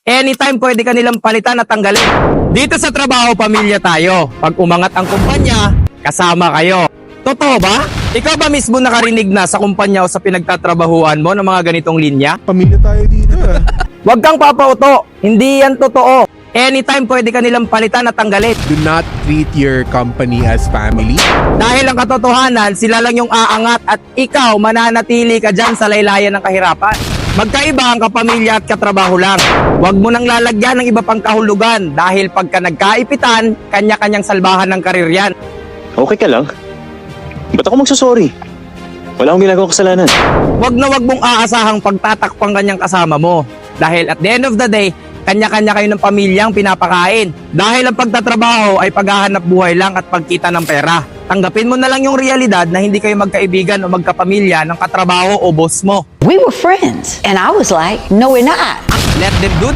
Anytime pwede ka nilang palitan at tanggalin. Dito sa trabaho, pamilya tayo. Pag umangat ang kumpanya, kasama kayo. Totoo ba? Ikaw ba mismo nakarinig na sa kumpanya o sa pinagtatrabahuan mo ng mga ganitong linya? Pamilya tayo dito Huwag kang papauto. Hindi yan totoo. Anytime pwede ka nilang palitan at tanggalin. Do not treat your company as family. Dahil ang katotohanan, sila lang yung aangat at ikaw mananatili ka dyan sa laylayan ng kahirapan. Magkaiba ang kapamilya at katrabaho lang. Huwag mo nang lalagyan ng iba pang kahulugan dahil pagka nagkaipitan, kanya-kanyang salbahan ng karir yan. Okay ka lang? Ba't ako magsasorry? Wala akong ginagawang kasalanan. Huwag na huwag mong aasahang pagtatakpang kanyang kasama mo. Dahil at the end of the day, kanya-kanya kayo ng pamilyang pinapakain. Dahil ang pagtatrabaho ay paghahanap buhay lang at pagkita ng pera. Tanggapin mo na lang yung realidad na hindi kayo magkaibigan o magkapamilya ng katrabaho o boss mo. We were friends. And I was like, no, we're not. Let them do